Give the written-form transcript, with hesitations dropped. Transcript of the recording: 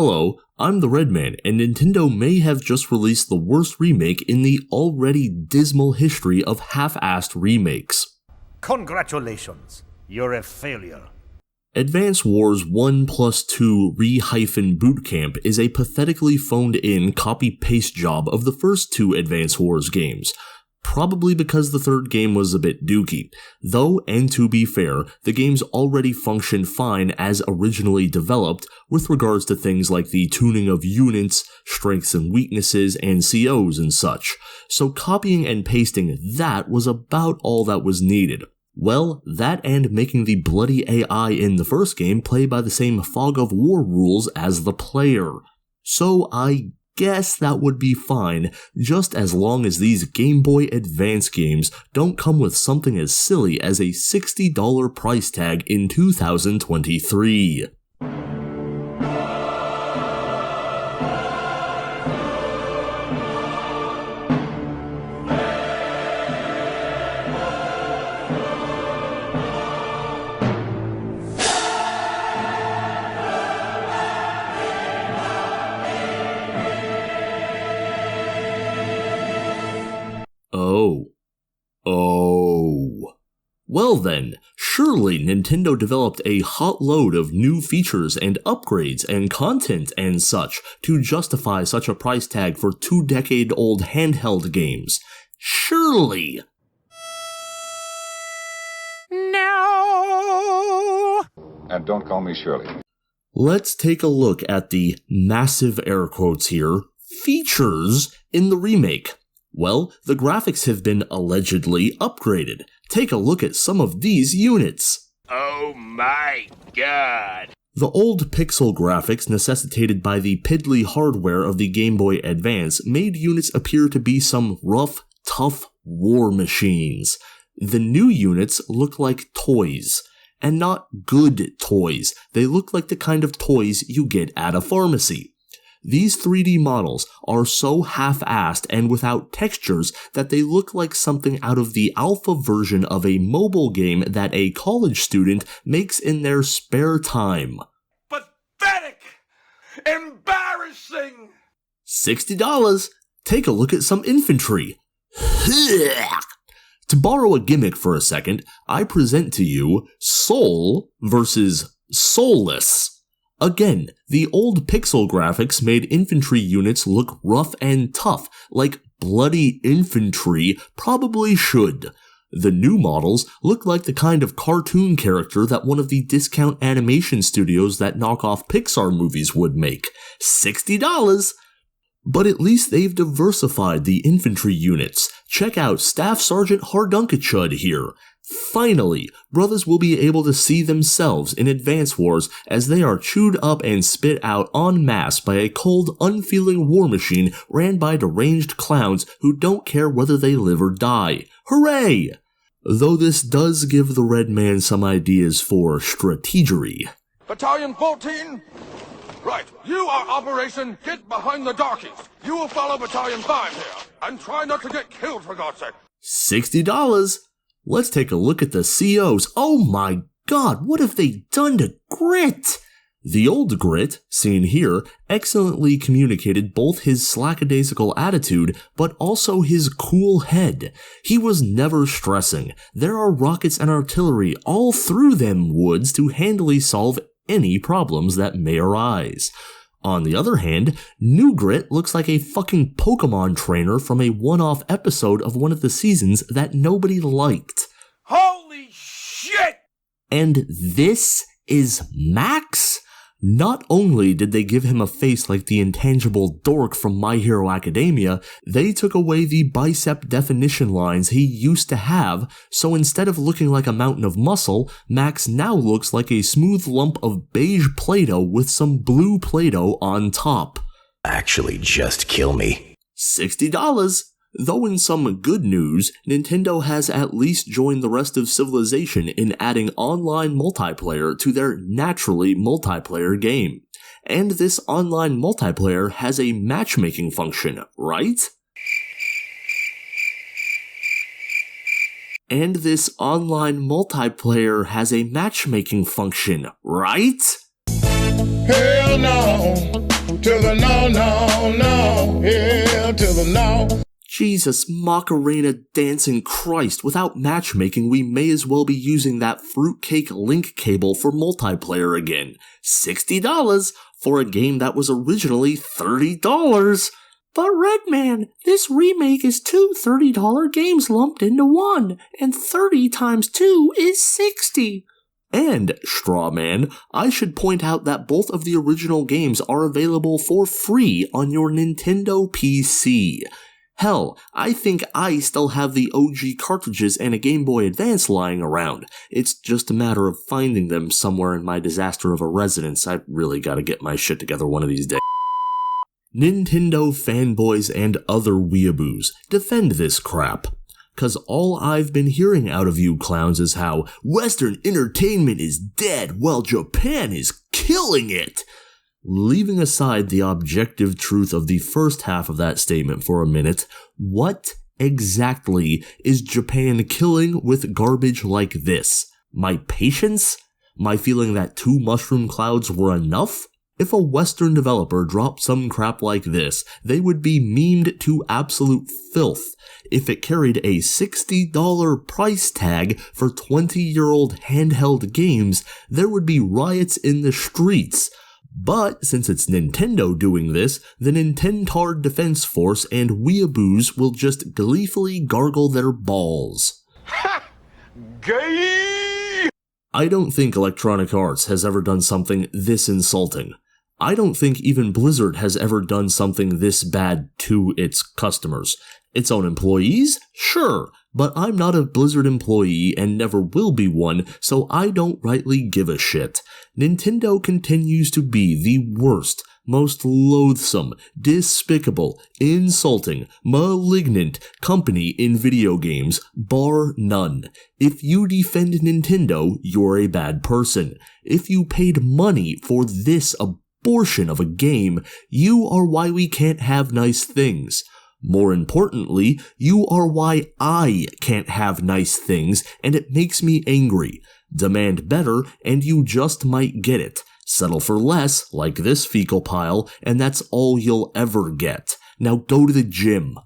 Hello, I'm the Redman, and Nintendo may have just released the worst remake in the already dismal history of half-assed remakes. Congratulations, you're a failure. Advance Wars 1+2 Re-Bootcamp is a pathetically phoned-in copy-paste job of the first two Advance Wars games. Probably because the third game was a bit dookie. Though, and to be fair, the games already function fine as originally developed with regards to things like the tuning of units, strengths and weaknesses, and COs and such. So copying and pasting that was about all that was needed. Well, that and making the bloody AI in the first game play by the same Fog of War rules as the player. So I guess that would be fine, just as long as these Game Boy Advance games don't come with something as silly as a $60 price tag in 2023. Oh. Well then, surely Nintendo developed a hot load of new features and upgrades and content and such to justify such a price tag for 2-decade-old handheld games. Surely! No! And don't call me Shirley. Let's take a look at the massive air quotes here, features in the remake. Well, the graphics have been allegedly upgraded. Take a look at some of these units. Oh my god. The old pixel graphics necessitated by the piddly hardware of the Game Boy Advance made units appear to be some rough, tough war machines. The new units look like toys. And not good toys. They look like the kind of toys you get at a pharmacy. These 3D models are so half-assed and without textures that they look like something out of the alpha version of a mobile game that a college student makes in their spare time. Pathetic! Embarrassing! $60. Take a look at some infantry. To borrow a gimmick for a second, I present to you Soul versus Soulless. Again, the old pixel graphics made infantry units look rough and tough, like bloody infantry probably should. The new models look like the kind of cartoon character that one of the discount animation studios that knock off Pixar movies would make. $60! But at least they've diversified the infantry units. Check out Staff Sergeant Hardunkachud here. Finally, brothers will be able to see themselves in Advance Wars as they are chewed up and spit out en masse by a cold, unfeeling war machine ran by deranged clowns who don't care whether they live or die. Hooray! Though this does give the Red Man some ideas for strategery. Battalion 14? Right, you are Operation Get Behind the Darkies. You will follow Battalion 5 here, and try not to get killed, for God's sake. $60. Let's take a look at the COs. Oh my god, what have they done to Grit? The old Grit, seen here, excellently communicated both his slackadaisical attitude, but also his cool head. He was never stressing. There are rockets and artillery all through them woods to handily solve any problems that may arise. On the other hand, New Grit looks like a fucking Pokemon trainer from a one-off episode of one of the seasons that nobody liked. Holy shit! And this is Max? Not only did they give him a face like the intangible dork from My Hero Academia, they took away the bicep definition lines he used to have, so instead of looking like a mountain of muscle, Max now looks like a smooth lump of beige Play-Doh with some blue Play-Doh on top. Actually, just kill me. $60. Though in some good news, Nintendo has at least joined the rest of civilization in adding online multiplayer to their naturally multiplayer game. And this online multiplayer has a matchmaking function, right? And this online multiplayer has a matchmaking function, right? Hell no! to the no, no, no, here to the no. Jesus Macarena dancing Christ, without matchmaking we may as well be using that fruitcake link cable for multiplayer again. $60 for a game that was originally $30. But Redman, this remake is two $30 games lumped into one, and 30 times 2 is 60. And, Strawman, I should point out that both of the original games are available for free on your Nintendo PC. Hell, I think I still have the OG cartridges and a Game Boy Advance lying around. It's just a matter of finding them somewhere in my disaster of a residence. I really gotta get my shit together one of these days. Nintendo fanboys and other weeaboos, defend this crap. 'Cause all I've been hearing out of you clowns is how Western entertainment is dead while Japan is killing it. Leaving aside the objective truth of the first half of that statement for a minute, what exactly is Japan killing with garbage like this? My patience? My feeling that 2 mushroom clouds were enough? If a Western developer dropped some crap like this, they would be memed to absolute filth. If it carried a $60 price tag for 20-year-old handheld games, there would be riots in the streets. But since it's Nintendo doing this, the Nintendard Defense Force and weeaboos will just gleefully gargle their balls. Ha! Gay! I don't think Electronic Arts has ever done something this insulting. I don't think even Blizzard has ever done something this bad to its customers. Its own employees? Sure, but I'm not a Blizzard employee and never will be one, so I don't rightly give a shit. Nintendo continues to be the worst, most loathsome, despicable, insulting, malignant company in video games, bar none. If you defend Nintendo, you're a bad person. If you paid money for this abortion of a game, you are why we can't have nice things. More importantly, you are why I can't have nice things, and it makes me angry. Demand better, and you just might get it. Settle for less, like this fecal pile, and that's all you'll ever get. Now go to the gym.